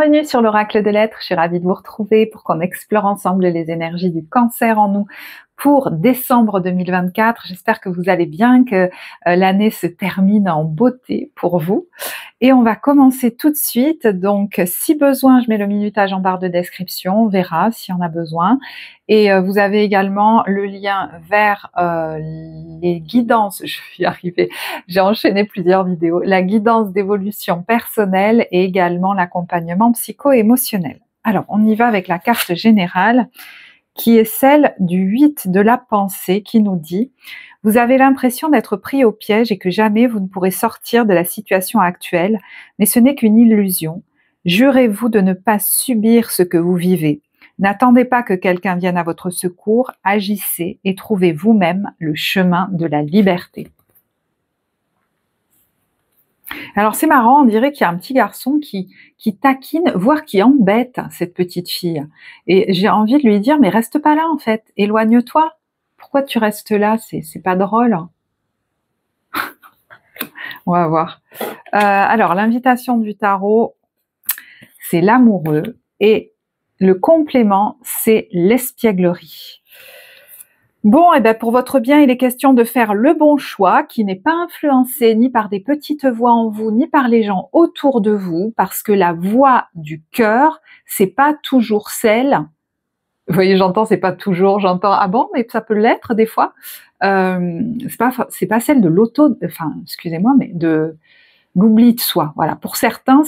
Bienvenue sur l'Oracle de l'Être, je suis ravie de vous retrouver pour qu'on explore ensemble les énergies du Cancer en nous pour décembre 2024. J'espère que vous allez bien, que l'année se termine en beauté pour vous. Et on va commencer tout de suite, donc si besoin, je mets le minutage en barre de description, on verra si on a besoin. Et vous avez également le lien vers les guidances, je vais y arriver, j'ai enchaîné plusieurs vidéos, la guidance d'évolution personnelle et également l'accompagnement psycho-émotionnel. Alors, on y va avec la carte générale qui est celle du 8 de la pensée qui nous dit « Vous avez l'impression d'être pris au piège et que jamais vous ne pourrez sortir de la situation actuelle, mais ce n'est qu'une illusion. Jurez-vous de ne pas subir ce que vous vivez. N'attendez pas que quelqu'un vienne à votre secours, agissez et trouvez vous-même le chemin de la liberté. » Alors c'est marrant, on dirait qu'il y a un petit garçon qui taquine, voire qui embête cette petite fille. Et j'ai envie de lui dire, mais reste pas là en fait, éloigne-toi. Pourquoi tu restes là? C'est pas drôle. On va voir. Alors l'invitation du tarot, c'est l'amoureux et le complément, c'est l'espièglerie. Bon, et bien pour votre bien, il est question de faire le bon choix qui n'est pas influencé ni par des petites voix en vous, ni par les gens autour de vous, parce que la voix du cœur, c'est pas toujours celle. Vous voyez, j'entends, c'est pas toujours, j'entends, ah bon, mais ça peut l'être des fois. C'est pas celle de excusez-moi, mais de l'oubli de soi. Voilà. Pour certains,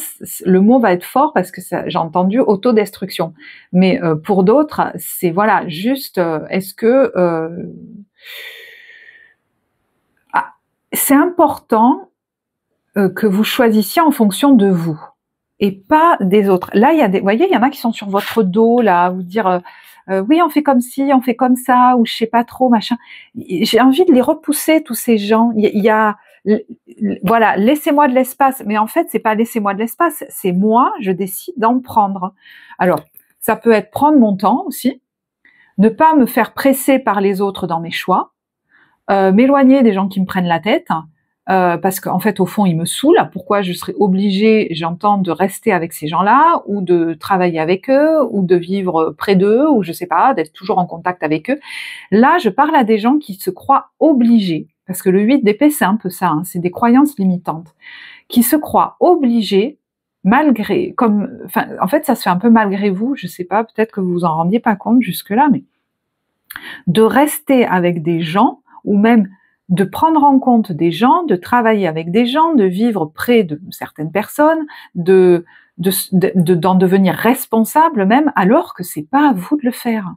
le mot va être fort parce que j'ai entendu autodestruction. Mais pour d'autres, c'est voilà, juste, est-ce que c'est important que vous choisissiez en fonction de vous et pas des autres. Là, vous voyez, il y en a qui sont sur votre dos, là, vous dire oui, on fait comme ci, on fait comme ça, ou je sais pas trop, machin. J'ai envie de les repousser, tous ces gens. Voilà, laissez-moi de l'espace. Mais en fait, c'est pas laissez-moi de l'espace, c'est moi, je décide d'en prendre. Alors, ça peut être prendre mon temps aussi, ne pas me faire presser par les autres dans mes choix, m'éloigner des gens qui me prennent la tête, parce qu'en fait, au fond, ils me saoulent. Pourquoi je serais obligée, j'entends, de rester avec ces gens-là, ou de travailler avec eux, ou de vivre près d'eux, ou je sais pas, d'être toujours en contact avec eux. Là, je parle à des gens qui se croient obligés, parce que le 8 d'épée, c'est un peu ça, hein, c'est des croyances limitantes, qui se croient obligés, malgré, en fait, ça se fait un peu malgré vous, je sais pas, peut-être que vous vous en rendiez pas compte jusque-là, mais de rester avec des gens, ou même de prendre en compte des gens, de travailler avec des gens, de vivre près de certaines personnes, d'en devenir responsable même, alors que c'est pas à vous de le faire.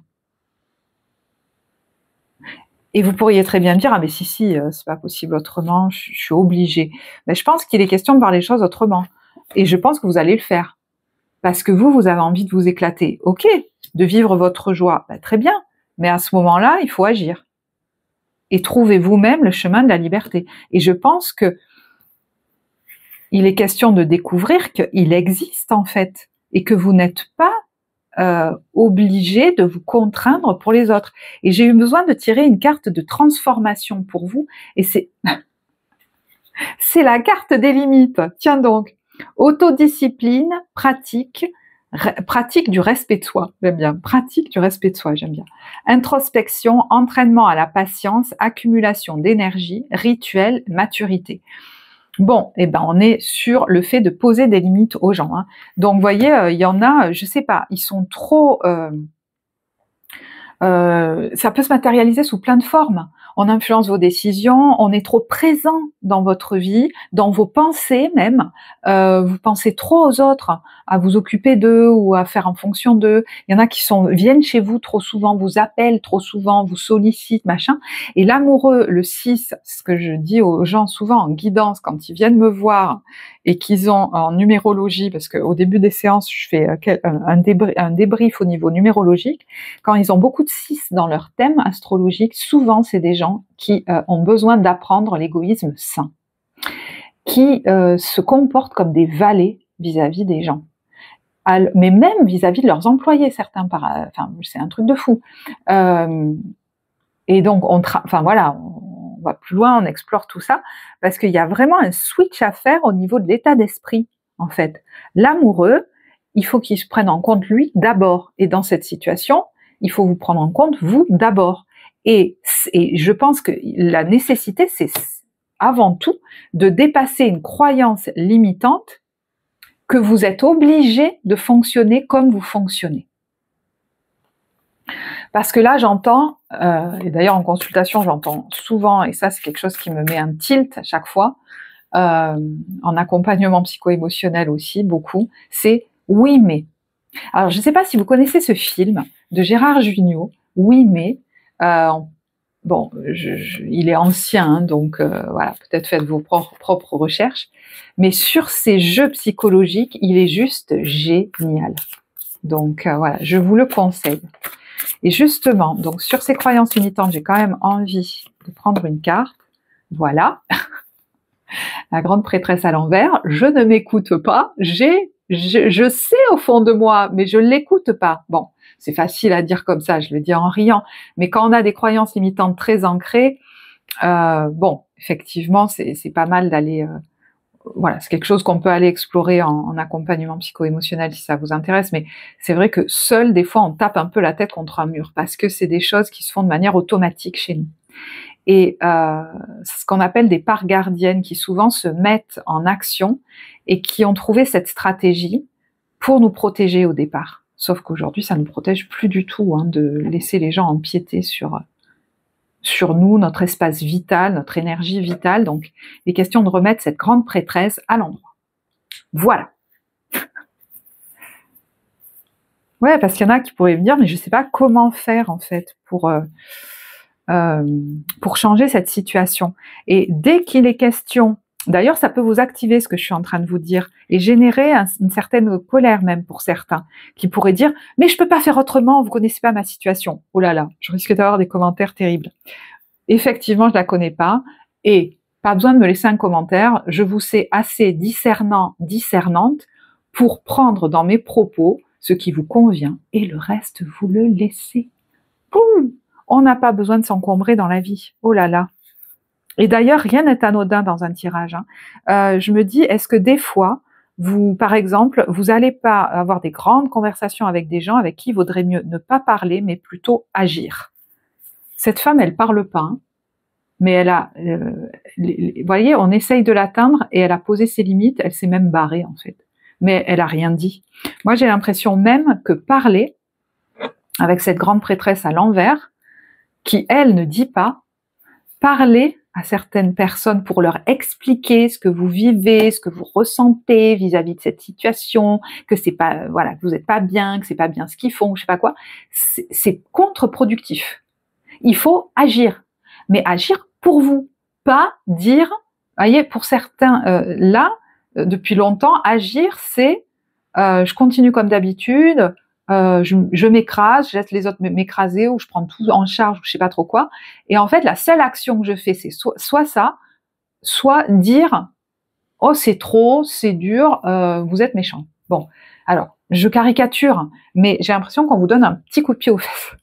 Et vous pourriez très bien dire, ah mais si, c'est pas possible autrement, je suis obligée. Mais je pense qu'il est question de voir les choses autrement. Et je pense que vous allez le faire. Parce que vous avez envie de vous éclater. Ok, de vivre votre joie, ben, très bien. Mais à ce moment-là, il faut agir. Et trouver vous-même le chemin de la liberté. Et je pense que il est question de découvrir qu'il existe en fait, et que vous n'êtes pas obligé de vous contraindre pour les autres. Et j'ai eu besoin de tirer une carte de transformation pour vous, et c'est la carte des limites. Tiens donc, autodiscipline, pratique du respect de soi, j'aime bien. Pratique du respect de soi, j'aime bien. Introspection, entraînement à la patience, accumulation d'énergie, rituel, maturité. Bon, eh ben on est sur le fait de poser des limites aux gens. Hein. Donc, vous voyez, il y en a, je sais pas, ils sont trop... ça peut se matérialiser sous plein de formes. On influence vos décisions, on est trop présent dans votre vie, dans vos pensées même. Vous pensez trop aux autres, à vous occuper d'eux ou à faire en fonction d'eux. Il y en a qui viennent chez vous trop souvent, vous appellent trop souvent, vous sollicitent, machin. Et l'amoureux, le 6, ce que je dis aux gens souvent en guidance quand ils viennent me voir et qu'ils ont en numérologie, parce qu'au début des séances, je fais un débrief au niveau numérologique. Quand ils ont beaucoup de 6 dans leur thème astrologique, souvent c'est des gens qui ont besoin d'apprendre l'égoïsme sain, qui se comportent comme des valets vis-à-vis des gens, mais même vis-à-vis de leurs employés, certains, c'est un truc de fou. Et donc, on va plus loin, on explore tout ça, parce qu'il y a vraiment un switch à faire au niveau de l'état d'esprit, en fait. L'amoureux, il faut qu'il se prenne en compte lui d'abord. Et dans cette situation, il faut vous prendre en compte vous d'abord. Et je pense que la nécessité, c'est avant tout de dépasser une croyance limitante que vous êtes obligé de fonctionner comme vous fonctionnez. Parce que là, j'entends, et d'ailleurs en consultation, j'entends souvent, et ça c'est quelque chose qui me met un tilt à chaque fois, en accompagnement psycho-émotionnel aussi, beaucoup, c'est « oui mais ». Alors je ne sais pas si vous connaissez ce film de Gérard Jugnot, « oui mais ». Bon, il est ancien, hein, donc voilà, peut-être faites vos propres recherches, mais sur ces jeux psychologiques, il est juste génial. Donc voilà, je vous le conseille. Et justement, donc sur ces croyances limitantes, j'ai quand même envie de prendre une carte. Voilà, la grande prêtresse à l'envers. Je ne m'écoute pas. Je sais au fond de moi, mais je l'écoute pas. Bon, c'est facile à dire comme ça, je le dis en riant. Mais quand on a des croyances limitantes très ancrées, bon, effectivement, c'est pas mal d'aller. Voilà, c'est quelque chose qu'on peut aller explorer en accompagnement psycho-émotionnel si ça vous intéresse, mais c'est vrai que seul, des fois, on tape un peu la tête contre un mur parce que c'est des choses qui se font de manière automatique chez nous. Et c'est ce qu'on appelle des parts gardiennes qui souvent se mettent en action et qui ont trouvé cette stratégie pour nous protéger au départ. Sauf qu'aujourd'hui, ça ne nous protège plus du tout, hein, de laisser les gens empiéter sur nous, notre espace vital, notre énergie vitale. Donc, il est question de remettre cette grande prêtresse à l'endroit. Voilà. Ouais, parce qu'il y en a qui pourraient me dire, mais je ne sais pas comment faire en fait pour changer cette situation. Et dès qu'il est question, d'ailleurs, ça peut vous activer ce que je suis en train de vous dire et générer une certaine colère même pour certains qui pourraient dire « mais je peux pas faire autrement, vous connaissez pas ma situation ». Oh là là, je risque d'avoir des commentaires terribles. Effectivement, je la connais pas et pas besoin de me laisser un commentaire, je vous sais assez discernant, discernante pour prendre dans mes propos ce qui vous convient et le reste, vous le laissez. Poum ! On n'a pas besoin de s'encombrer dans la vie. Oh là là. Et d'ailleurs, rien n'est anodin dans un tirage. Hein. Je me dis, est-ce que des fois, vous, par exemple, vous n'allez pas avoir des grandes conversations avec des gens avec qui il vaudrait mieux ne pas parler, mais plutôt agir. Cette femme, elle parle pas, hein, mais elle a, vous voyez, on essaye de l'atteindre et elle a posé ses limites, elle s'est même barrée en fait. Mais elle a rien dit. Moi, j'ai l'impression même que parler, avec cette grande prêtresse à l'envers, qui, elle, ne dit pas, parler à certaines personnes pour leur expliquer ce que vous vivez, ce que vous ressentez vis-à-vis de cette situation, que c'est pas, voilà, que vous n'êtes pas bien, que c'est pas bien ce qu'ils font, je sais pas quoi, c'est contre-productif. Il faut agir, mais agir pour vous, pas dire, voyez, pour certains, là, depuis longtemps, agir, c'est, je continue comme d'habitude, je m'écrase, je laisse les autres m'écraser ou je prends tout en charge ou je sais pas trop quoi. Et en fait, la seule action que je fais, c'est soit ça, soit dire « Oh, c'est trop, c'est dur, vous êtes méchant ». Bon, alors, je caricature, mais j'ai l'impression qu'on vous donne un petit coup de pied aux fesses.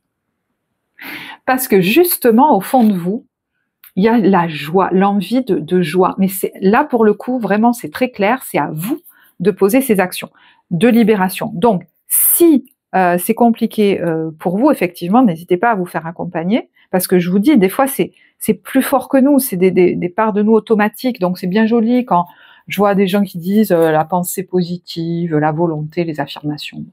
Parce que justement, au fond de vous, il y a la joie, l'envie de joie. Mais c'est là, pour le coup, vraiment, c'est très clair, c'est à vous de poser ces actions de libération. Donc, si c'est compliqué pour vous, effectivement, n'hésitez pas à vous faire accompagner, parce que je vous dis, des fois, c'est plus fort que nous, c'est des parts de nous automatiques, donc c'est bien joli quand je vois des gens qui disent la pensée positive, la volonté, les affirmations.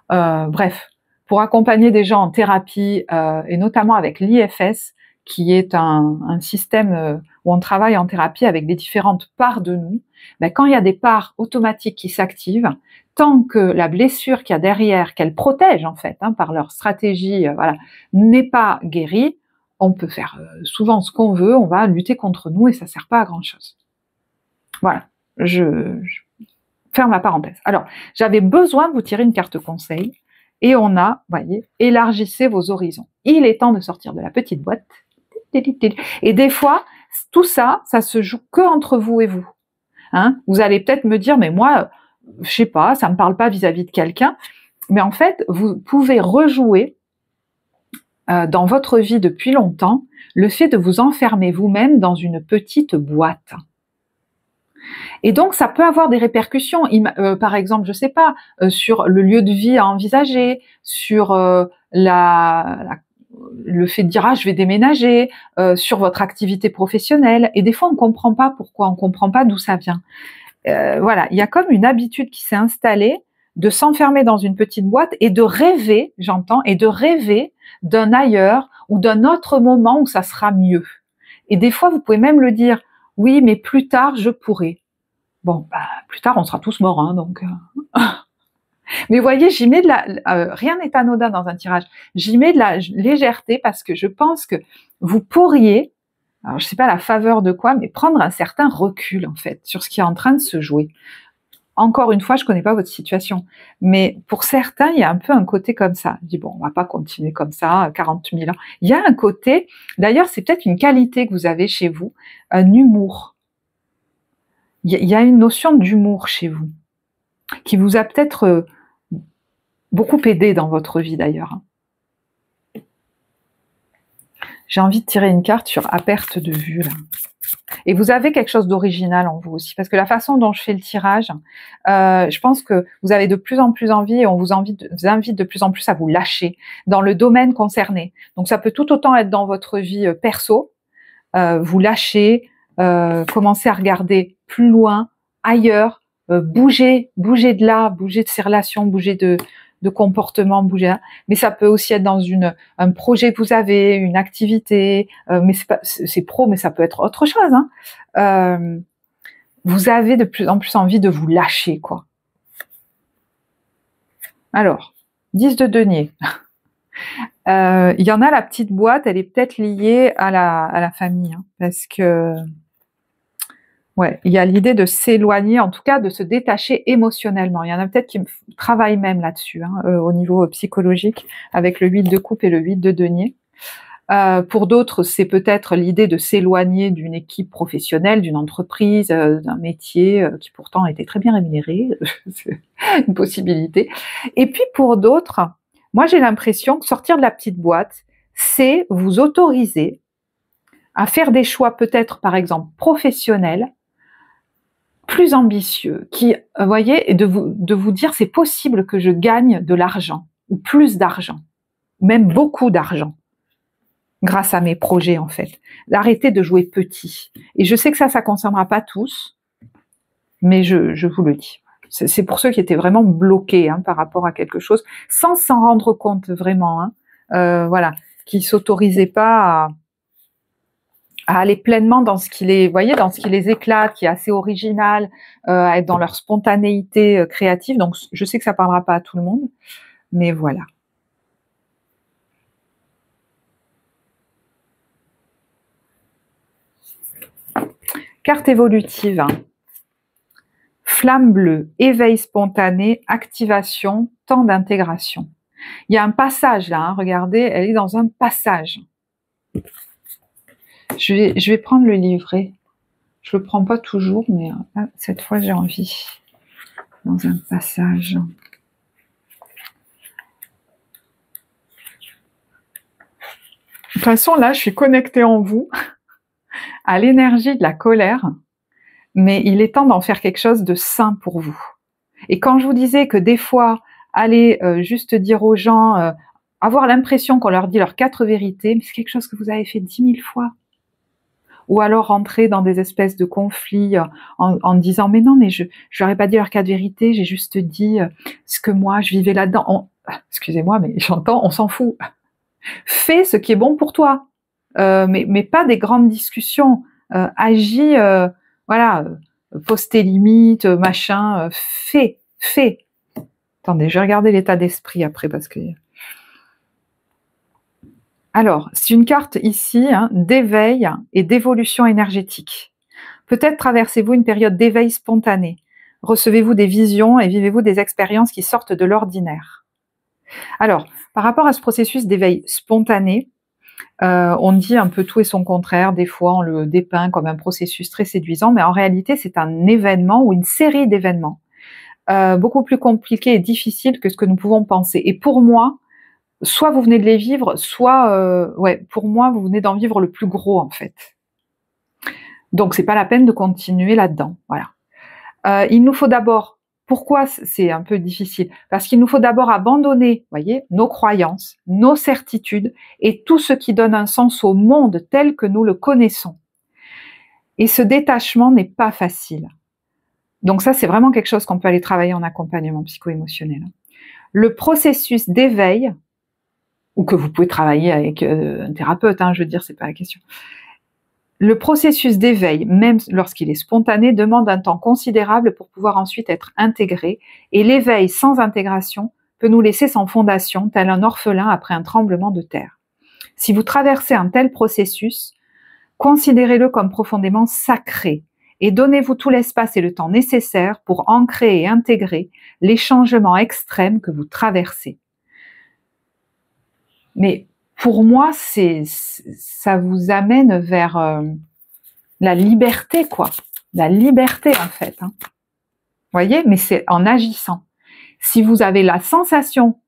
Bref, pour accompagner des gens en thérapie, et notamment avec l'IFS, qui est un système où on travaille en thérapie avec les différentes parts de nous, ben, quand il y a des parts automatiques qui s'activent, tant que la blessure qu'il y a derrière, qu'elles protègent en fait, hein, par leur stratégie, voilà, n'est pas guérie, on peut faire souvent ce qu'on veut, on va lutter contre nous et ça sert pas à grand chose. Voilà, je ferme la parenthèse. Alors, j'avais besoin de vous tirer une carte conseil et on a, voyez, élargissez vos horizons. Il est temps de sortir de la petite boîte. Et des fois, tout ça, ça se joue que entre vous et vous. Hein, vous allez peut-être me dire, mais moi, je sais pas, ça me parle pas vis-à-vis de quelqu'un. Mais en fait, vous pouvez rejouer dans votre vie depuis longtemps le fait de vous enfermer vous-même dans une petite boîte. Et donc, ça peut avoir des répercussions, par exemple, je sais pas, sur le lieu de vie à envisager, sur le fait de dire je vais déménager, sur votre activité professionnelle. Et des fois, on comprend pas pourquoi, on comprend pas d'où ça vient. Voilà, il y a comme une habitude qui s'est installée de s'enfermer dans une petite boîte et de rêver, j'entends, et de rêver d'un ailleurs ou d'un autre moment où ça sera mieux. Et des fois, vous pouvez même le dire, oui, mais plus tard, je pourrai. Bon, bah, plus tard, on sera tous morts, hein, donc. Mais vous voyez, j'y mets rien n'est anodin dans un tirage. J'y mets de la légèreté parce que je pense que vous pourriez, alors je sais pas la faveur de quoi, mais prendre un certain recul en fait sur ce qui est en train de se jouer. Encore une fois, je connais pas votre situation, mais pour certains, il y a un peu un côté comme ça. Je dis bon, on va pas continuer comme ça, 40 000 ans. Il y a un côté, d'ailleurs, c'est peut-être une qualité que vous avez chez vous, un humour. Il y a une notion d'humour chez vous qui vous a peut-être beaucoup aidé dans votre vie d'ailleurs. J'ai envie de tirer une carte sur à perte de vue là. Et vous avez quelque chose d'original en vous aussi, parce que la façon dont je fais le tirage, je pense que vous avez de plus en plus envie et on vous invite de plus en plus à vous lâcher dans le domaine concerné. Donc ça peut tout autant être dans votre vie perso, vous lâcher, commencer à regarder plus loin, ailleurs, bouger de là, bouger de ces relations, bouger de comportement, bouger. Mais ça peut aussi être dans un projet que vous avez, une activité, mais c'est pro, mais ça peut être autre chose. Hein. Vous avez de plus en plus envie de vous lâcher, quoi. Alors, 10 de denier. Il y en a la petite boîte, elle est peut-être liée à la famille, hein, parce que ouais, il y a l'idée de s'éloigner, en tout cas de se détacher émotionnellement. Il y en a peut-être qui travaillent même là-dessus, hein, au niveau psychologique, avec le 8 de coupe et le 8 de denier. Pour d'autres, c'est peut-être l'idée de s'éloigner d'une équipe professionnelle, d'une entreprise, d'un métier qui pourtant était très bien rémunéré, c'est une possibilité. Et puis pour d'autres, moi j'ai l'impression que sortir de la petite boîte, c'est vous autoriser à faire des choix peut-être par exemple professionnels, plus ambitieux, qui, vous voyez, et de vous dire c'est possible que je gagne de l'argent, ou plus d'argent, même beaucoup d'argent, grâce à mes projets en fait. D'arrêter de jouer petit. Et je sais que ça concernera pas tous, mais je vous le dis. C'est pour ceux qui étaient vraiment bloqués hein, par rapport à quelque chose, sans s'en rendre compte vraiment, hein, voilà, qui s'autorisaient pas à aller pleinement dans ce qui les, voyez, dans ce qui les éclate, qui est assez original, à être dans leur spontanéité créative. Donc, je sais que ça parlera pas à tout le monde, mais voilà. Carte évolutive. Flamme bleue, éveil spontané, activation, temps d'intégration. Il y a un passage là, hein, regardez, elle est dans un passage. Je vais prendre le livret. Je le prends pas toujours, mais là, cette fois j'ai envie. Dans un passage. De toute façon, là, je suis connectée en vous à l'énergie de la colère, mais il est temps d'en faire quelque chose de sain pour vous. Et quand je vous disais que des fois, aller juste dire aux gens, avoir l'impression qu'on leur dit leurs 4 vérités, mais c'est quelque chose que vous avez fait 10 000 fois. Ou alors rentrer dans des espèces de conflits en disant mais non, mais je leur ai pas dit leurs 4 vérités, j'ai juste dit ce que moi je vivais là-dedans. Excusez-moi, mais j'entends, on s'en fout. Fais ce qui est bon pour toi, mais pas des grandes discussions. Agis, voilà, pose tes limites, machin. Fais. Attendez, je vais regarder l'état d'esprit après parce que. Alors, c'est une carte ici hein, d'éveil et d'évolution énergétique. Peut-être traversez-vous une période d'éveil spontané. Recevez-vous des visions et vivez-vous des expériences qui sortent de l'ordinaire. Alors, par rapport à ce processus d'éveil spontané, on dit un peu tout et son contraire. Des fois, on le dépeint comme un processus très séduisant, mais en réalité, c'est un événement ou une série d'événements beaucoup plus compliqués et difficiles que ce que nous pouvons penser. Et pour moi, soit vous venez de les vivre, soit, pour moi, vous venez d'en vivre le plus gros, en fait. Donc, c'est pas la peine de continuer là-dedans. Voilà. il nous faut d'abord, pourquoi c'est un peu difficile? Parce qu'il nous faut d'abord abandonner, voyez, nos croyances, nos certitudes et tout ce qui donne un sens au monde tel que nous le connaissons. Et ce détachement n'est pas facile. Donc ça, c'est vraiment quelque chose qu'on peut aller travailler en accompagnement psycho-émotionnel. Le processus d'éveil, ou que vous pouvez travailler avec un thérapeute, je veux dire, c'est pas la question. Le processus d'éveil, même lorsqu'il est spontané, demande un temps considérable pour pouvoir ensuite être intégré, et l'éveil sans intégration peut nous laisser sans fondation, tel un orphelin après un tremblement de terre. Si vous traversez un tel processus, considérez-le comme profondément sacré, et donnez-vous tout l'espace et le temps nécessaires pour ancrer et intégrer les changements extrêmes que vous traversez. Mais pour moi, ça vous amène vers la liberté, quoi. La liberté, en fait. Vous voyez, mais c'est en agissant. Si vous avez la sensation,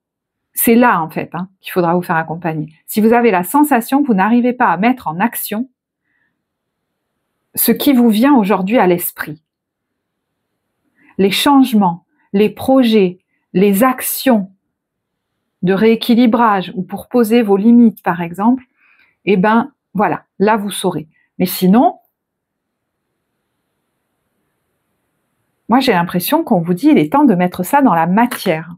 c'est là, en fait, qu'il faudra vous faire accompagner. Si vous avez la sensation que vous n'arrivez pas à mettre en action ce qui vous vient aujourd'hui à l'esprit, les changements, les projets, les actions de rééquilibrage ou pour poser vos limites, par exemple, eh ben, voilà, là, vous saurez. Mais sinon, moi, j'ai l'impression qu'on vous dit, il est temps de mettre ça dans la matière.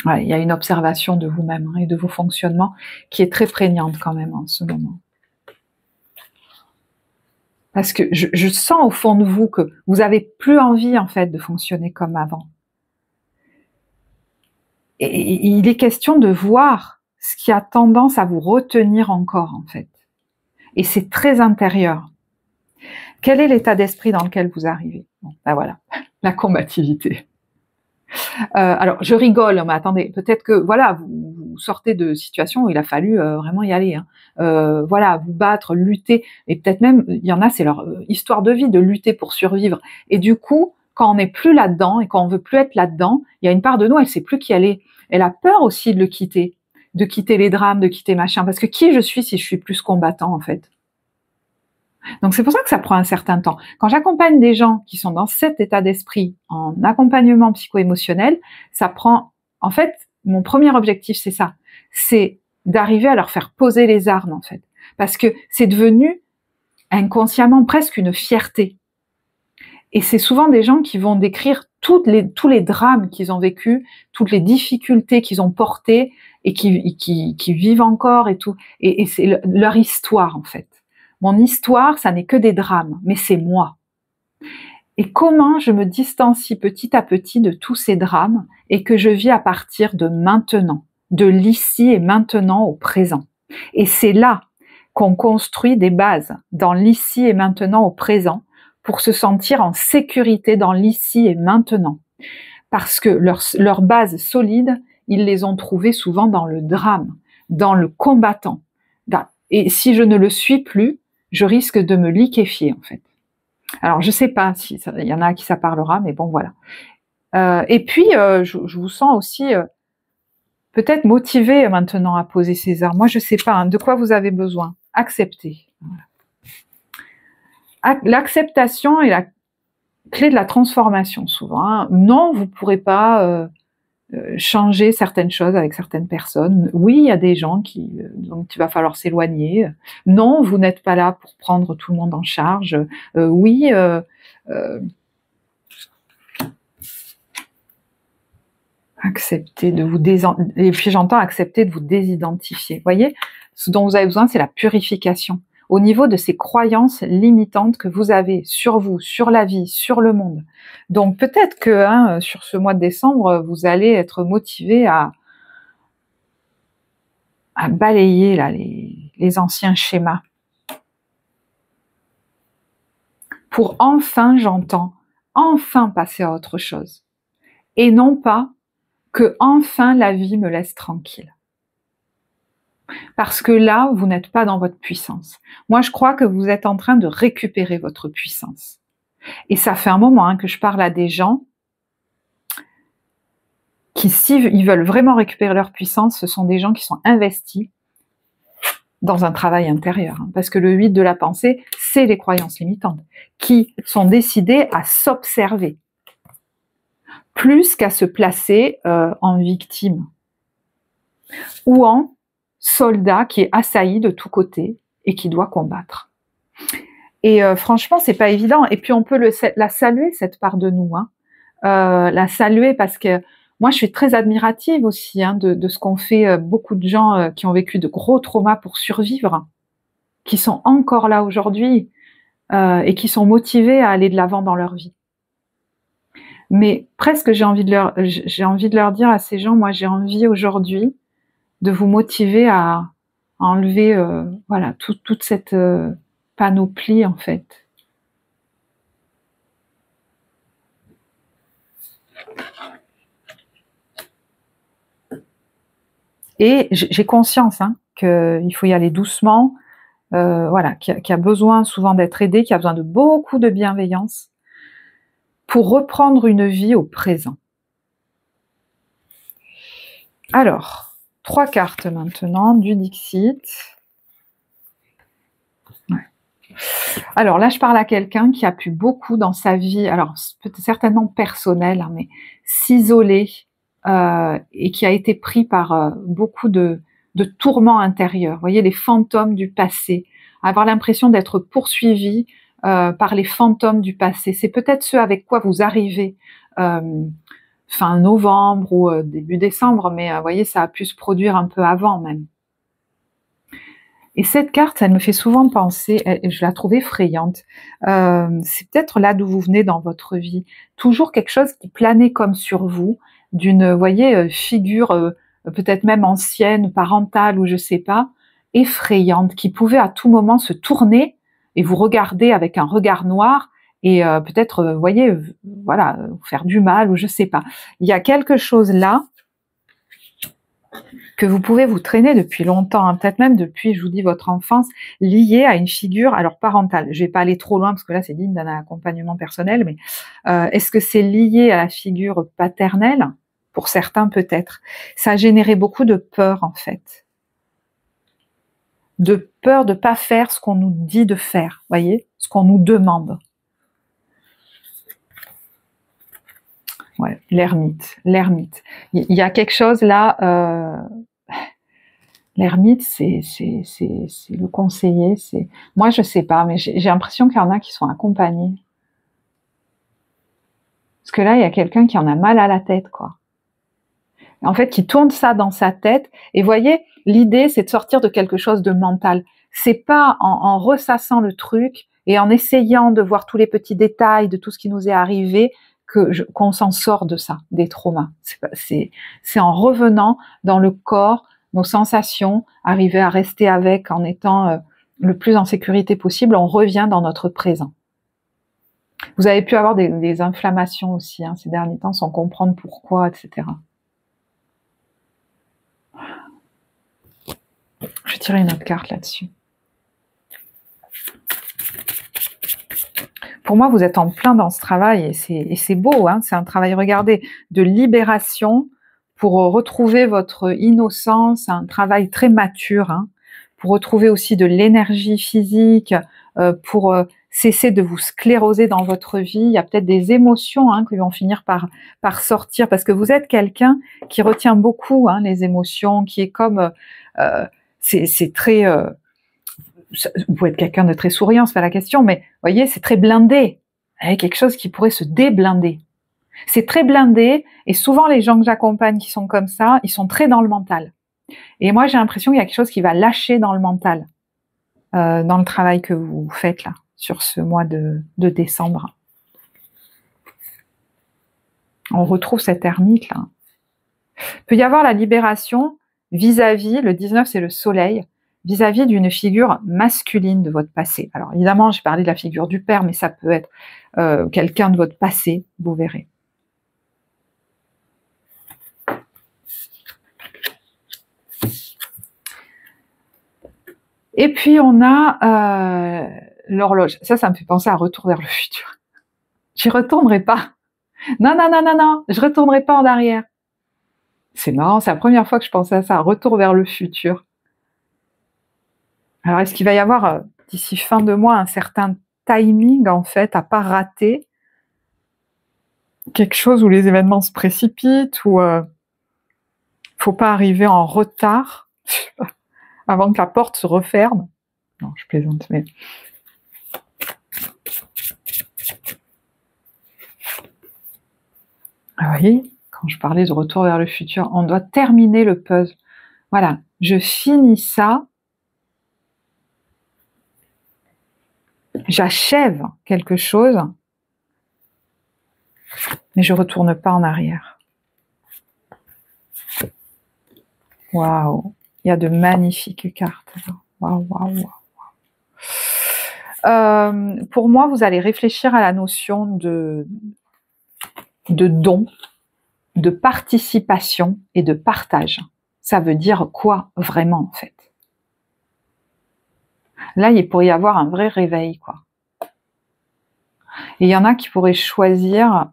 Ouais, il y a une observation de vous-même et de vos fonctionnements qui est très prégnante quand même en ce moment. Parce que je sens au fond de vous que vous avez plus envie, en fait, de fonctionner comme avant. Et il est question de voir ce qui a tendance à vous retenir encore, en fait. Et c'est très intérieur. Quel est l'état d'esprit dans lequel vous arrivez? Bon, ben voilà, la combativité. Alors, je rigole, mais attendez, peut-être que, voilà, vous sortez de situations où il a fallu vraiment y aller. Voilà, vous battre, lutter, et peut-être même, il y en a, c'est leur histoire de vie, de lutter pour survivre. Et du coup, quand on n'est plus là-dedans, et quand on veut plus être là-dedans, il y a une part de nous, elle sait plus qui elle est. Elle a peur aussi de le quitter, de quitter les drames, de quitter machin, parce que qui je suis si je suis plus combattant, en fait? Donc c'est pour ça que ça prend un certain temps. Quand j'accompagne des gens qui sont dans cet état d'esprit en accompagnement psycho-émotionnel, ça prend, en fait, mon premier objectif c'est ça, c'est d'arriver à leur faire poser les armes, en fait, parce que c'est devenu inconsciemment presque une fierté. Et c'est souvent des gens qui vont décrire tous les drames qu'ils ont vécus, toutes les difficultés qu'ils ont portées et qui vivent encore et tout. Et c'est leur histoire, en fait. Mon histoire, ça n'est que des drames, mais c'est moi. Et comment je me distancie petit à petit de tous ces drames et que je vis à partir de maintenant, de l'ici et maintenant au présent. Et c'est là qu'on construit des bases, dans l'ici et maintenant au présent, pour se sentir en sécurité dans l'ici et maintenant. Parce que leurs bases solides, ils les ont trouvées souvent dans le drame, dans le combattant. Et si je ne le suis plus, je risque de me liquéfier, en fait. Alors, je sais pas si il y en a à qui ça parlera, mais bon, voilà. Et puis, je vous sens aussi peut-être motivé maintenant à poser ces armes. Moi, je sais pas de quoi vous avez besoin. Acceptez. Voilà. L'acceptation est la clé de la transformation, souvent. Non, vous pourrez pas changer certaines choses avec certaines personnes. Oui, il y a des gens dont il va falloir s'éloigner. Non, vous n'êtes pas là pour prendre tout le monde en charge. Oui, accepter de vous et puis j'entends accepter de vous désidentifier. Vous voyez, ce dont vous avez besoin, c'est la purification. Au niveau de ces croyances limitantes que vous avez sur vous, sur la vie, sur le monde. Donc peut-être que sur ce mois de décembre, vous allez être motivé à balayer là, les anciens schémas. Pour enfin, j'entends, enfin passer à autre chose. Et non pas que enfin la vie me laisse tranquille. Parce que là, vous n'êtes pas dans votre puissance. Moi, je crois que vous êtes en train de récupérer votre puissance. Et ça fait un moment que je parle à des gens qui, s'ils veulent vraiment récupérer leur puissance, ce sont des gens qui sont investis dans un travail intérieur. Parce que le 8 de la pensée, c'est les croyances limitantes, qui sont décidées à s'observer, plus qu'à se placer en victime, ou en soldat qui est assailli de tous côtés et qui doit combattre. Et franchement, c'est pas évident. Et puis on peut la saluer, cette part de nous, hein. La saluer parce que moi, je suis très admirative aussi de ce qu'ont fait beaucoup de gens qui ont vécu de gros traumas pour survivre, qui sont encore là aujourd'hui et qui sont motivés à aller de l'avant dans leur vie. Mais presque j'ai envie de leur dire à ces gens, moi j'ai envie aujourd'hui de vous motiver à enlever voilà toute cette panoplie en fait. Et j'ai conscience qu'il faut y aller doucement, voilà, qu'il y a besoin souvent d'être aidé, qu'il y a besoin de beaucoup de bienveillance pour reprendre une vie au présent. Alors, 3 cartes maintenant du Dixit. Ouais. Alors là, je parle à quelqu'un qui a pu beaucoup dans sa vie, alors peut-être certainement personnel, mais s'isoler et qui a été pris par beaucoup de tourments intérieurs. Vous voyez, les fantômes du passé, avoir l'impression d'être poursuivi par les fantômes du passé. C'est peut-être ce avec quoi vous arrivez fin novembre ou début décembre, mais vous voyez, ça a pu se produire un peu avant même. Et cette carte, elle me fait souvent penser, je la trouve effrayante, c'est peut-être là d'où vous venez dans votre vie, toujours quelque chose qui planait comme sur vous, d'une, voyez, figure peut-être même ancienne, parentale ou je sais pas, effrayante, qui pouvait à tout moment se tourner et vous regarder avec un regard noir et peut-être, voyez, voilà, vous faire du mal ou je sais pas. Il y a quelque chose là que vous pouvez vous traîner depuis longtemps, peut-être même depuis, je vous dis, votre enfance, lié à une figure, alors parentale. Je vais pas aller trop loin parce que là, c'est digne d'un accompagnement personnel, mais est-ce que c'est lié à la figure paternelle? Pour certains, peut-être. Ça a généré beaucoup de peur, en fait. De peur de pas faire ce qu'on nous dit de faire, voyez, ce qu'on nous demande. Ouais, l'ermite. Il y a quelque chose là. L'ermite, c'est le conseiller. Moi, je sais pas, mais j'ai l'impression qu'il y en a qui sont accompagnés. Parce que là, il y a quelqu'un qui en a mal à la tête, quoi. En fait, qui tourne ça dans sa tête. Et voyez, l'idée, c'est de sortir de quelque chose de mental. C'est pas en ressassant le truc et en essayant de voir tous les petits détails de tout ce qui nous est arrivé qu'on s'en sort de ça, des traumas. C'est en revenant dans le corps, nos sensations, arriver à rester avec en étant le plus en sécurité possible, on revient dans notre présent. Vous avez pu avoir des inflammations aussi ces derniers temps sans comprendre pourquoi, etc. Je vais tirer une autre carte là-dessus. Pour moi, vous êtes en plein dans ce travail et c'est beau, c'est un travail, regardez, de libération pour retrouver votre innocence, un travail très mature, pour retrouver aussi de l'énergie physique, pour cesser de vous scléroser dans votre vie. Il y a peut-être des émotions qui vont finir par sortir, parce que vous êtes quelqu'un qui retient beaucoup les émotions, qui est comme... c'est très... vous pouvez être quelqu'un de très souriant, c'est pas la question, mais vous voyez, c'est très blindé. Il y a quelque chose qui pourrait se déblinder. C'est très blindé, et souvent les gens que j'accompagne qui sont comme ça, ils sont très dans le mental. Et moi, j'ai l'impression qu'il y a quelque chose qui va lâcher dans le mental, dans le travail que vous faites là, sur ce mois de décembre. On retrouve cette ermite là. Il peut y avoir la libération vis-à-vis, le 19 c'est le soleil, vis-à-vis d'une figure masculine de votre passé. Alors évidemment, j'ai parlé de la figure du père, mais ça peut être quelqu'un de votre passé, vous verrez. Et puis on a l'horloge. Ça me fait penser à Retour vers le futur. J'y retournerai pas. Non, je retournerai pas en arrière. C'est marrant, c'est la première fois que je pensais à ça, Retour vers le futur. Alors, est-ce qu'il va y avoir d'ici fin de mois un certain timing en fait, à pas rater quelque chose où les événements se précipitent, où faut pas arriver en retard avant que la porte se referme. Non, je plaisante, mais... Ah oui, quand je parlais de retour vers le futur, on doit terminer le puzzle. Voilà, je finis ça, j'achève quelque chose, mais je retourne pas en arrière. Waouh, il y a de magnifiques cartes. Waouh, waouh, waouh. Pour moi, vous allez réfléchir à la notion de don, de participation et de partage. Ça veut dire quoi vraiment en fait? Là, il pourrait y avoir un vrai réveil, quoi. Et il y en a qui pourraient choisir,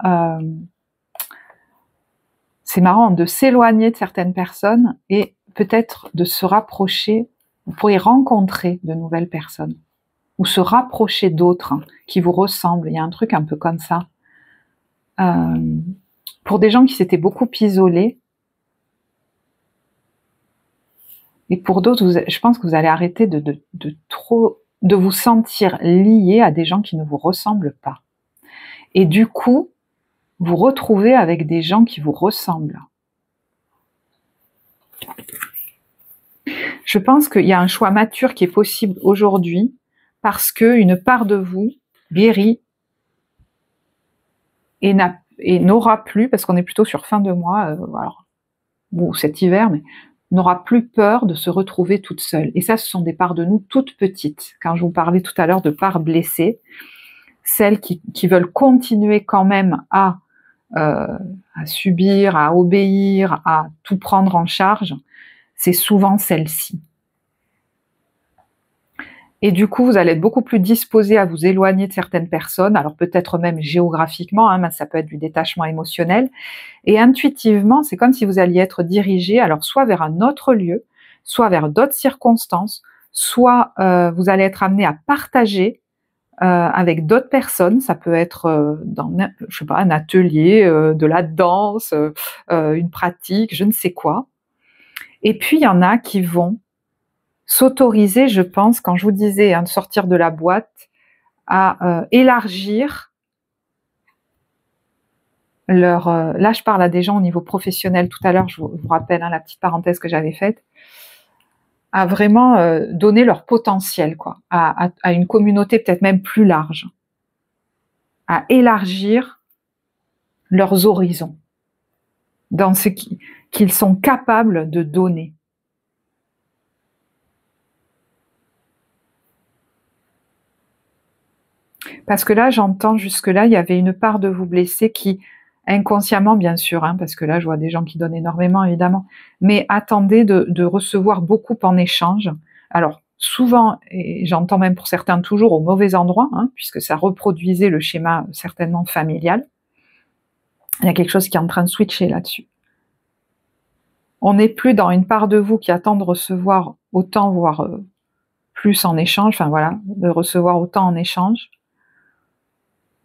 c'est marrant, de s'éloigner de certaines personnes et peut-être de se rapprocher. Vous pourriez rencontrer de nouvelles personnes ou se rapprocher d'autres qui vous ressemblent. Il y a un truc un peu comme ça. Pour des gens qui s'étaient beaucoup isolés, et pour d'autres, je pense que vous allez arrêter de vous sentir lié à des gens qui ne vous ressemblent pas. Et du coup, vous retrouvez avec des gens qui vous ressemblent. Je pense qu'il y a un choix mature qui est possible aujourd'hui parce qu'une part de vous guérit et n'aura plus, parce qu'on est plutôt sur fin de mois, alors, ou cet hiver, mais n'aura plus peur de se retrouver toute seule. Et ça, ce sont des parts de nous toutes petites. Quand je vous parlais tout à l'heure de parts blessées, celles qui veulent continuer quand même à subir, à obéir, à tout prendre en charge, c'est souvent celle-ci. Et du coup, vous allez être beaucoup plus disposé à vous éloigner de certaines personnes, alors peut-être même géographiquement, mais ça peut être du détachement émotionnel. Et intuitivement, c'est comme si vous alliez être dirigé, alors soit vers un autre lieu, soit vers d'autres circonstances, soit vous allez être amené à partager avec d'autres personnes. Ça peut être dans, je sais pas, un atelier, de la danse, une pratique, je ne sais quoi. Et puis il y en a qui vont s'autoriser, je pense, quand je vous disais de sortir de la boîte, à élargir leur... là, je parle à des gens au niveau professionnel. Tout à l'heure, je vous rappelle la petite parenthèse que j'avais faite, à vraiment donner leur potentiel, quoi, à une communauté peut-être même plus large, à élargir leurs horizons dans ce qu'ils sont capables de donner. Parce que là, j'entends jusque-là, il y avait une part de vous blessée qui, inconsciemment bien sûr, parce que là, je vois des gens qui donnent énormément, évidemment, mais attendez de recevoir beaucoup en échange. Alors, souvent, et j'entends même pour certains toujours au mauvais endroit, puisque ça reproduisait le schéma certainement familial. Il y a quelque chose qui est en train de switcher là-dessus. On n'est plus dans une part de vous qui attend de recevoir autant, voire plus en échange, enfin voilà, de recevoir autant en échange.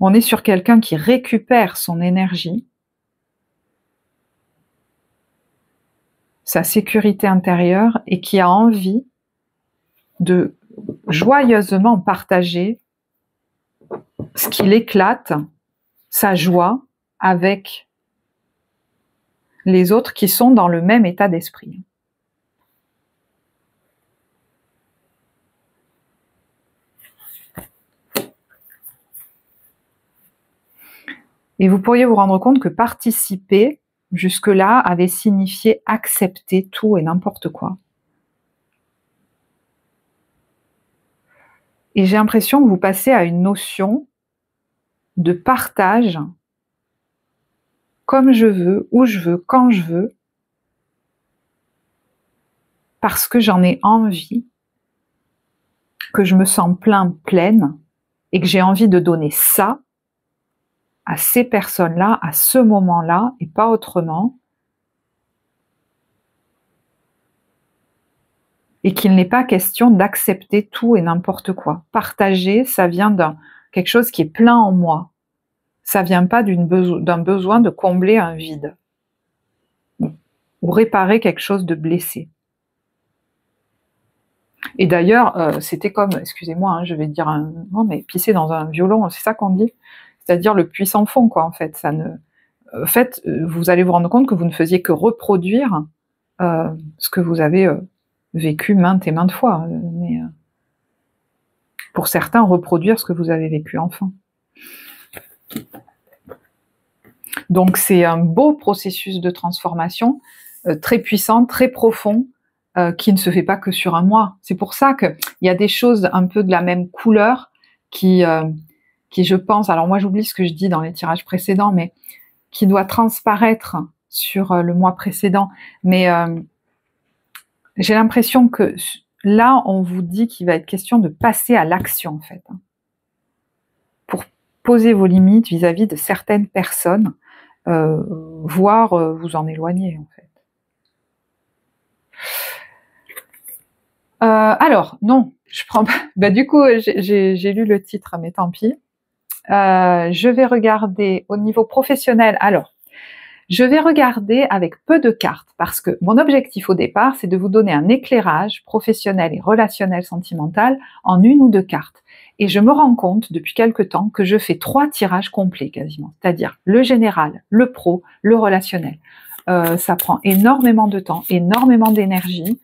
On est sur quelqu'un qui récupère son énergie, sa sécurité intérieure, et qui a envie de joyeusement partager ce qui l'éclate, sa joie, avec les autres qui sont dans le même état d'esprit. Et vous pourriez vous rendre compte que participer, jusque-là, avait signifié accepter tout et n'importe quoi. Et j'ai l'impression que vous passez à une notion de partage comme je veux, où je veux, quand je veux, parce que j'en ai envie, que je me sens pleine, et que j'ai envie de donner ça à ces personnes-là, à ce moment-là, et pas autrement. et qu'il n'est pas question d'accepter tout et n'importe quoi. Partager, ça vient quelque chose qui est plein en moi. Ça vient pas d'un besoin de combler un vide ou réparer quelque chose de blessé. Et d'ailleurs, c'était comme, excusez-moi, hein, je vais dire non mais pisser dans un violon, c'est ça qu'on dit, c'est-à-dire le puits sans fond, quoi. En fait, vous allez vous rendre compte que vous ne faisiez que reproduire ce que vous avez vécu maintes et maintes fois, mais pour certains, reproduire ce que vous avez vécu enfant. Donc c'est un beau processus de transformation, très puissant, très profond, qui ne se fait pas que sur un mois. C'est pour ça qu'il y a des choses un peu de la même couleur qui je pense, alors moi j'oublie ce que je dis dans les tirages précédents, mais qui doit transparaître sur le mois précédent. Mais j'ai l'impression que là, on vous dit qu'il va être question de passer à l'action, en fait, pour poser vos limites vis-à-vis de certaines personnes, voire vous en éloigner, en fait. Alors, non, je prends pas. Bah, du coup, j'ai lu le titre, mais tant pis. Je vais regarder au niveau professionnel. Alors, je vais regarder avec peu de cartes parce que mon objectif au départ, c'est de vous donner un éclairage professionnel et relationnel sentimental en 1 ou 2 cartes. Et je me rends compte depuis quelque temps que je fais 3 tirages complets quasiment, c'est-à-dire le général, le pro, le relationnel. Ça prend énormément de temps, énormément d'énergie.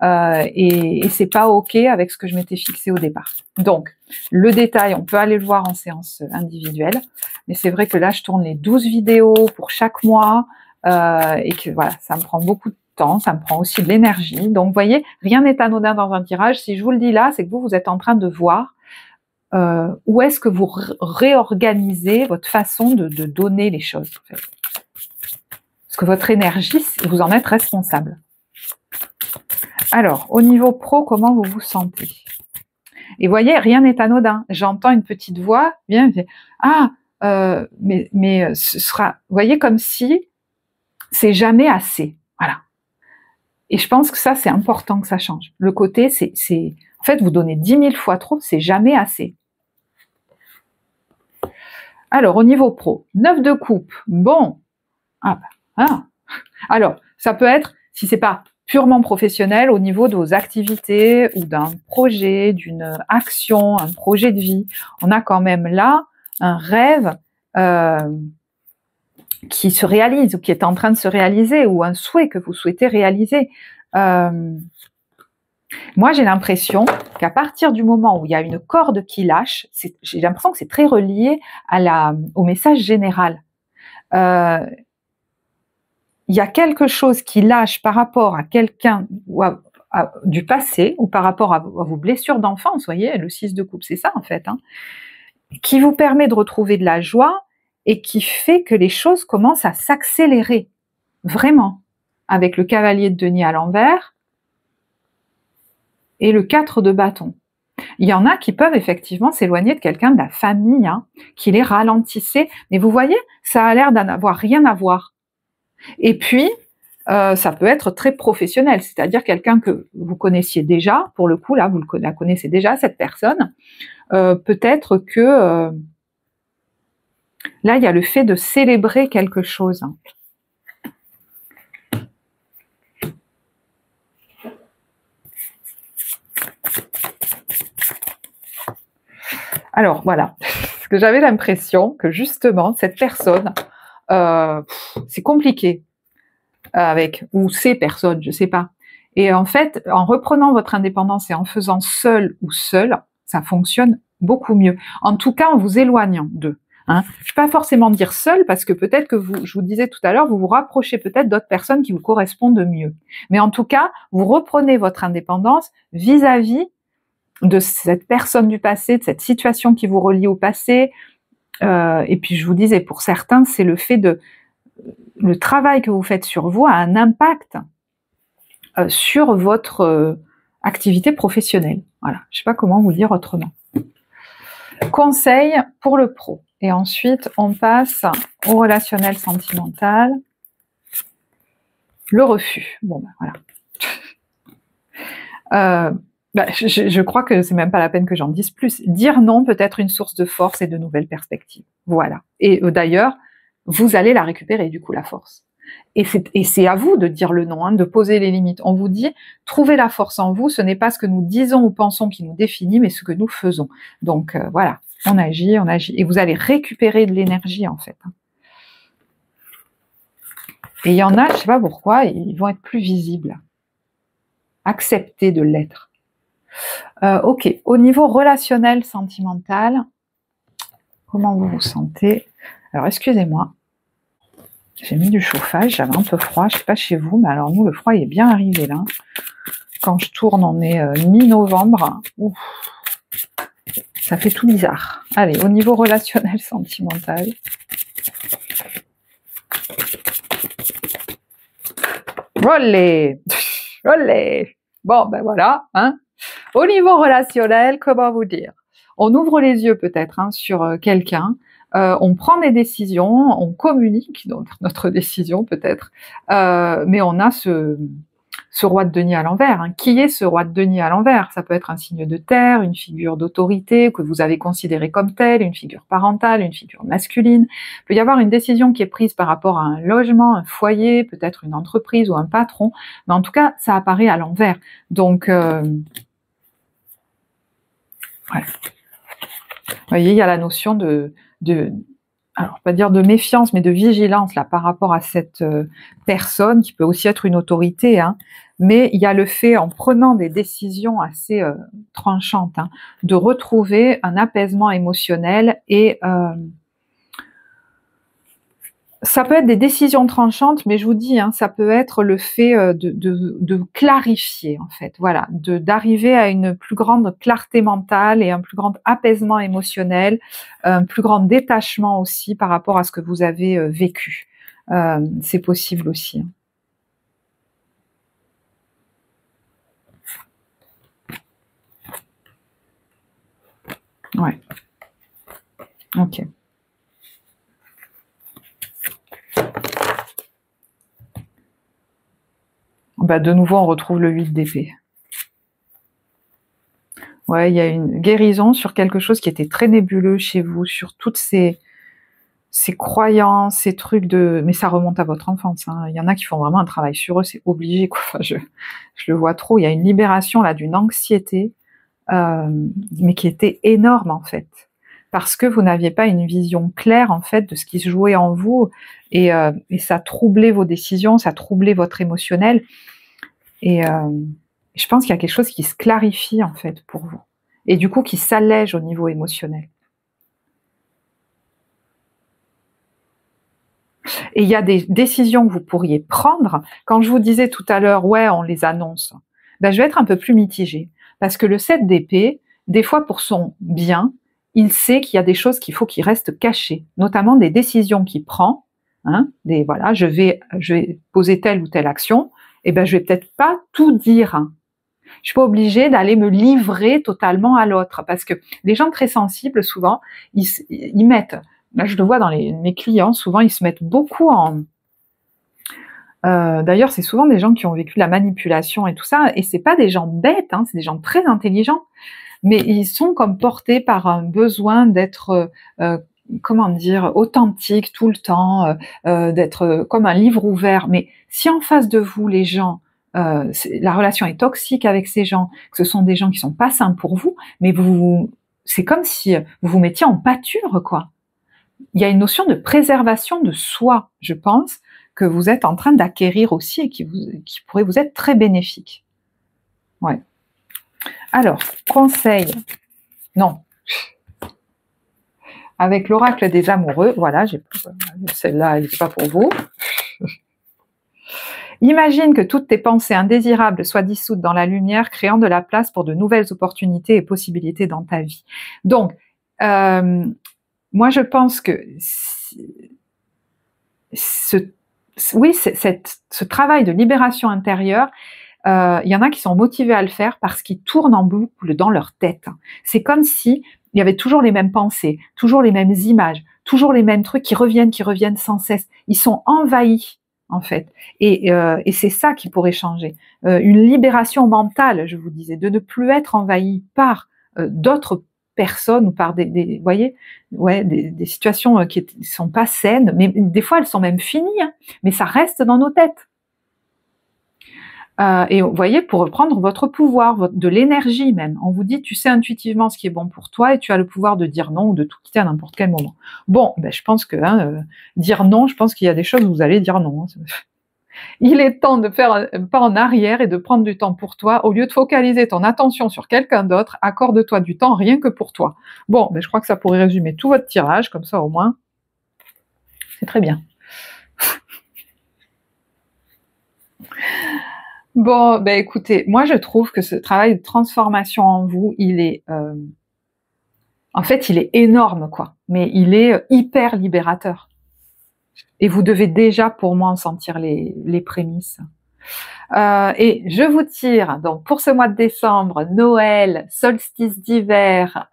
Et c'est pas ok avec ce que je m'étais fixé au départ. Donc, le détail, on peut aller le voir en séance individuelle, mais c'est vrai que là, je tourne les 12 vidéos pour chaque mois, et que voilà, ça me prend beaucoup de temps, ça me prend aussi de l'énergie. Donc, vous voyez, rien n'est anodin dans un tirage. Si je vous le dis là, c'est que vous êtes en train de voir où est-ce que vous réorganisez votre façon de donner les choses, en fait. Parce que votre énergie, vous en êtes responsable. Alors, au niveau pro, comment vous vous sentez? Et voyez, rien n'est anodin. J'entends une petite voix, bien, mais ce sera, vous voyez, comme si c'est jamais assez. Voilà. Et je pense que ça, c'est important que ça change. Le côté, en fait, vous donnez 10 000 fois trop, c'est jamais assez. Alors, au niveau pro, 9 de coupe, bon. Alors, ça peut être, si c'est pas purement professionnel, au niveau de vos activités ou d'un projet, d'une action, un projet de vie. On a quand même là un rêve qui se réalise ou qui est en train de se réaliser ou un souhait que vous souhaitez réaliser. Moi, j'ai l'impression qu'à partir du moment où il y a une corde qui lâche, j'ai l'impression que c'est très relié au message général. Il y a quelque chose qui lâche par rapport à quelqu'un du passé ou par rapport à vos blessures d'enfance, vous voyez, le 6 de coupe, c'est ça en fait, hein, qui vous permet de retrouver de la joie et qui fait que les choses commencent à s'accélérer, vraiment, avec le cavalier de denier à l'envers et le 4 de bâton. Il y en a qui peuvent effectivement s'éloigner de quelqu'un de la famille, hein, qui les ralentissait, mais vous voyez, ça a l'air d'en avoir rien à voir. Et puis, ça peut être très professionnel, c'est-à-dire quelqu'un que vous connaissiez déjà, pour le coup, là, vous la connaissez déjà, cette personne. Peut-être que là, il y a le fait de célébrer quelque chose. Alors, voilà. Parce que j'avais l'impression que justement, cette personne, c'est compliqué. Ou ces personnes, je sais pas. Et en fait, en reprenant votre indépendance et en faisant seul ou seule, ça fonctionne beaucoup mieux. En tout cas, en vous éloignant d'eux. Hein. Je ne vais pas forcément dire seul, parce que peut-être que je vous disais tout à l'heure, vous vous rapprochez peut-être d'autres personnes qui vous correspondent mieux. Mais en tout cas, vous reprenez votre indépendance vis-à-vis de cette personne du passé, de cette situation qui vous relie au passé. Et puis je vous disais, pour certains, c'est le travail que vous faites sur vous a un impact sur votre activité professionnelle. Voilà, je ne sais pas comment vous dire autrement. Conseil pour le pro. Et ensuite, on passe au relationnel sentimental. Le refus. Bon, ben voilà. Je crois que c'est même pas la peine que j'en dise plus. Dire non peut être une source de force et de nouvelles perspectives. Voilà. Et d'ailleurs, vous allez la récupérer du coup, la force. Et c'est à vous de dire le non, hein, de poser les limites. On vous dit, trouvez la force en vous, ce n'est pas ce que nous disons ou pensons qui nous définit, mais ce que nous faisons. Donc voilà, on agit, et vous allez récupérer de l'énergie en fait. Et il y en a, je sais pas pourquoi, ils vont être plus visibles. Accepter de l'être. Ok, au niveau relationnel, sentimental, comment vous vous sentez? Alors excusez-moi, j'ai mis du chauffage, j'avais un peu froid, je sais pas chez vous, mais alors nous le froid il est bien arrivé là. Quand je tourne, on est mi-novembre. Ouf, ça fait tout bizarre. Allez, au niveau relationnel, sentimental. Olé, olé. Bon, ben voilà. Hein. Au niveau relationnel, comment vous dire? On ouvre les yeux peut-être hein, sur quelqu'un. On prend des décisions, on communique donc notre décision peut-être, mais on a ce roi de denier à l'envers. Hein. Qui est ce roi de denier à l'envers? Ça peut être un signe de terre, une figure d'autorité que vous avez considérée comme telle, une figure parentale, une figure masculine. Il peut y avoir une décision qui est prise par rapport à un logement, un foyer, peut-être une entreprise ou un patron, mais en tout cas, ça apparaît à l'envers. Donc, ouais. Vous voyez, il y a la notion alors pas dire de méfiance, mais de vigilance là par rapport à cette personne qui peut aussi être une autorité, hein, mais il y a le fait, en prenant des décisions assez tranchantes, hein, de retrouver un apaisement émotionnel et ça peut être des décisions tranchantes, mais je vous dis, hein, ça peut être le fait de clarifier, en fait, voilà, d'arriver à une plus grande clarté mentale et un plus grand apaisement émotionnel, un plus grand détachement aussi par rapport à ce que vous avez vécu. C'est possible aussi. Ouais. Ok. Bah, de nouveau, on retrouve le 8 d'épée. Ouais, il y a une guérison sur quelque chose qui était très nébuleux chez vous, sur toutes ces croyances, ces trucs de... Mais ça remonte à votre enfance. Hein. Il y en a qui font vraiment un travail sur eux, c'est obligé. Quoi. Enfin, je le vois trop. Il y a une libération là d'une anxiété, mais qui était énorme en fait. Parce que vous n'aviez pas une vision claire en fait de ce qui se jouait en vous et ça troublait vos décisions, ça troublait votre émotionnel et je pense qu'il y a quelque chose qui se clarifie en fait pour vous et du coup qui s'allège au niveau émotionnel. Et il y a des décisions que vous pourriez prendre. Quand je vous disais tout à l'heure, ouais, on les annonce, ben, je vais être un peu plus mitigée parce que le 7 d'épée, des fois pour son bien, il sait qu'il y a des choses qu'il faut qu'il reste cachées, notamment des décisions qu'il prend. Hein, voilà, je vais poser telle ou telle action, et ben je vais peut-être pas tout dire. Hein. Je suis pas obligée d'aller me livrer totalement à l'autre, parce que les gens très sensibles, souvent, ils mettent. Là, je le vois dans mes clients, souvent, ils se mettent beaucoup en. D'ailleurs, c'est souvent des gens qui ont vécu la manipulation et tout ça, et c'est pas des gens bêtes, hein, c'est des gens très intelligents. Mais ils sont comme portés par un besoin d'être, comment dire, authentique tout le temps, d'être comme un livre ouvert. Mais si en face de vous, les gens, la relation est toxique avec ces gens, que ce sont des gens qui sont pas sains pour vous, mais c'est comme si vous vous mettiez en pâture, quoi. Il y a une notion de préservation de soi, je pense, que vous êtes en train d'acquérir aussi et qui pourrait vous être très bénéfique. Ouais. Alors, conseil, non. Avec l'oracle des amoureux, voilà, celle-là, elle n'est pas pour vous. Imagine que toutes tes pensées indésirables soient dissoutes dans la lumière, créant de la place pour de nouvelles opportunités et possibilités dans ta vie. Donc, moi, je pense que ce travail de libération intérieure, il y en a qui sont motivés à le faire parce qu'ils tournent en boucle dans leur tête. C'est comme si il y avait toujours les mêmes pensées, toujours les mêmes images, toujours les mêmes trucs qui reviennent sans cesse. Ils sont envahis en fait. Et c'est ça qui pourrait changer. Une libération mentale, je vous disais, de ne plus être envahi par d'autres personnes ou par des voyez, ouais, des situations qui ne sont pas saines, mais des fois elles sont même finies, hein, mais ça reste dans nos têtes. Et vous voyez, pour reprendre votre pouvoir, de l'énergie même, on vous dit, tu sais intuitivement ce qui est bon pour toi et tu as le pouvoir de dire non ou de tout quitter à n'importe quel moment. Bon, ben, je pense que dire non, je pense qu'il y a des choses où vous allez dire non. Hein. Il est temps de faire un pas en arrière et de prendre du temps pour toi. Au lieu de focaliser ton attention sur quelqu'un d'autre, accorde-toi du temps rien que pour toi. Bon, ben, je crois que ça pourrait résumer tout votre tirage, comme ça au moins, c'est très bien. Bon, ben écoutez, moi je trouve que ce travail de transformation en vous, il est, en fait, il est énorme, quoi. Mais il est hyper libérateur. Et vous devez déjà, pour moi, en sentir les prémices. Et je vous tire, donc pour ce mois de décembre, Noël, solstice d'hiver,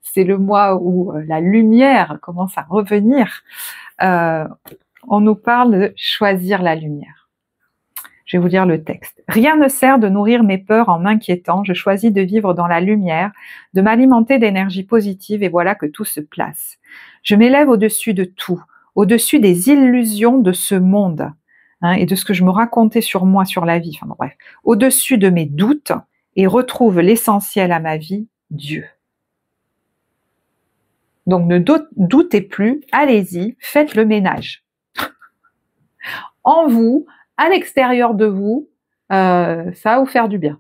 c'est le mois où la lumière commence à revenir. On nous parle de choisir la lumière. Je vais vous lire le texte. « Rien ne sert de nourrir mes peurs en m'inquiétant, je choisis de vivre dans la lumière, de m'alimenter d'énergie positive et voilà que tout se place. Je m'élève au-dessus de tout, au-dessus des illusions de ce monde hein, et de ce que je me racontais sur moi, sur la vie, enfin bon, bref, au-dessus de mes doutes et retrouve l'essentiel à ma vie, Dieu. » Donc ne doutez plus, allez-y, faites le ménage. En vous, à l'extérieur de vous, ça va vous faire du bien.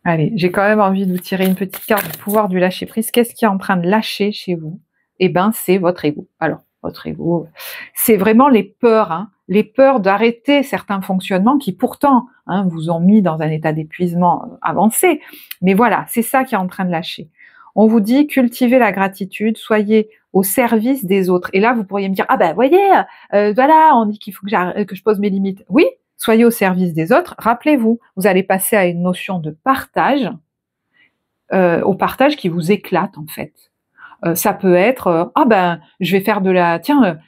Allez, j'ai quand même envie de vous tirer une petite carte du pouvoir du lâcher-prise. Qu'est-ce qui est en train de lâcher chez vous? Eh ben, c'est votre ego. Alors, votre ego, c'est vraiment les peurs, hein, les peurs d'arrêter certains fonctionnements qui pourtant hein, vous ont mis dans un état d'épuisement avancé. Mais voilà, c'est ça qui est en train de lâcher. On vous dit, cultivez la gratitude, soyez au service des autres. Et là, vous pourriez me dire, ah ben, voyez, voilà, on dit qu'il faut que je pose mes limites. Oui, soyez au service des autres. Rappelez-vous, vous allez passer à une notion de partage, au partage qui vous éclate en fait. Ça peut être, ah ben, je vais faire de la, tiens,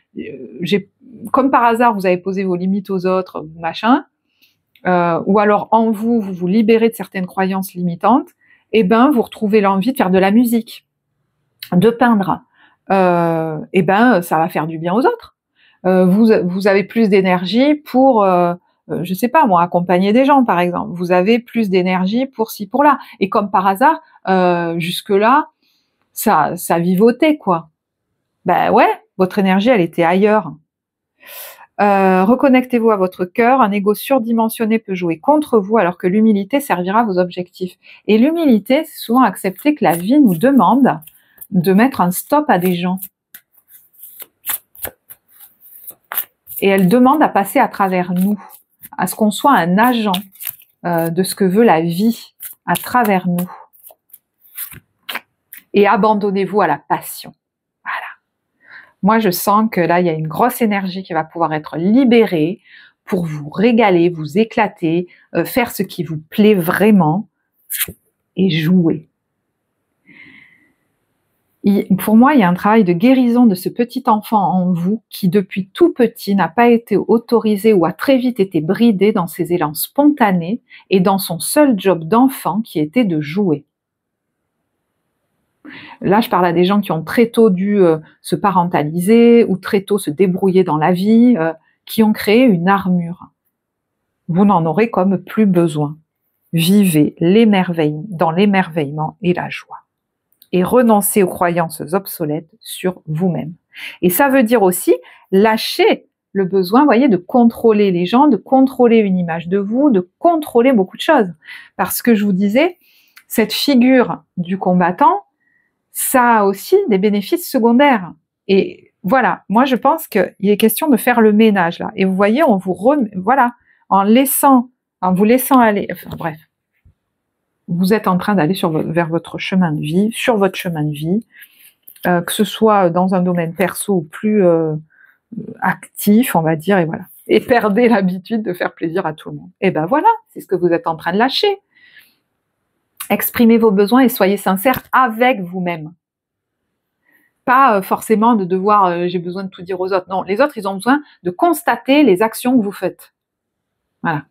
comme par hasard, vous avez posé vos limites aux autres, machin, ou alors en vous, vous vous libérez de certaines croyances limitantes, et ben, vous retrouvez l'envie de faire de la musique, de peindre. Et ben, ça va faire du bien aux autres. Vous avez plus d'énergie pour, je sais pas moi, accompagner des gens par exemple. Vous avez plus d'énergie pour ci, pour là. Et comme par hasard, jusque-là, ça vivotait quoi. Ben ouais, votre énergie elle était ailleurs. Reconnectez-vous à votre cœur, un ego surdimensionné peut jouer contre vous alors que l'humilité servira à vos objectifs. Et l'humilité, c'est souvent accepter que la vie nous demande de mettre un stop à des gens. Et elle demande à passer à travers nous, à ce qu'on soit un agent de ce que veut la vie à travers nous. Et abandonnez-vous à la passion. Voilà. Moi, je sens que là, il y a une grosse énergie qui va pouvoir être libérée pour vous régaler, vous éclater, faire ce qui vous plaît vraiment et jouer. Pour moi, il y a un travail de guérison de ce petit enfant en vous qui, depuis tout petit, n'a pas été autorisé ou a très vite été bridé dans ses élans spontanés et dans son seul job d'enfant qui était de jouer. Là, je parle à des gens qui ont très tôt dû se parentaliser ou très tôt se débrouiller dans la vie, qui ont créé une armure. Vous n'en aurez comme plus besoin. Vivez dans l'émerveillement et la joie. Et renoncez aux croyances obsolètes sur vous-même. Et ça veut dire aussi lâcher le besoin, vous voyez, de contrôler les gens, de contrôler une image de vous, de contrôler beaucoup de choses. Parce que je vous disais, cette figure du combattant, ça a aussi des bénéfices secondaires. Et voilà, moi je pense qu'il est question de faire le ménage là. Et vous voyez, on vous voilà, en vous laissant aller, enfin bref. Vous êtes en train d'aller vers votre chemin de vie, sur votre chemin de vie, que ce soit dans un domaine perso ou plus actif, on va dire, et voilà. Et perdez l'habitude de faire plaisir à tout le monde. Et ben voilà, c'est ce que vous êtes en train de lâcher. Exprimez vos besoins et soyez sincère avec vous-même. Pas forcément de devoir j'ai besoin de tout dire aux autres. Non, les autres, ils ont besoin de constater les actions que vous faites. Voilà.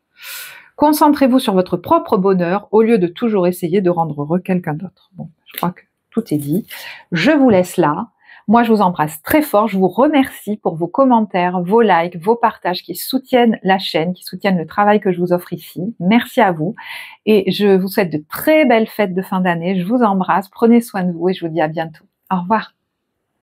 Concentrez-vous sur votre propre bonheur au lieu de toujours essayer de rendre heureux quelqu'un d'autre. Bon, je crois que tout est dit. Je vous laisse là. Moi, je vous embrasse très fort. Je vous remercie pour vos commentaires, vos likes, vos partages qui soutiennent la chaîne, qui soutiennent le travail que je vous offre ici. Merci à vous. Et je vous souhaite de très belles fêtes de fin d'année. Je vous embrasse. Prenez soin de vous et je vous dis à bientôt. Au revoir.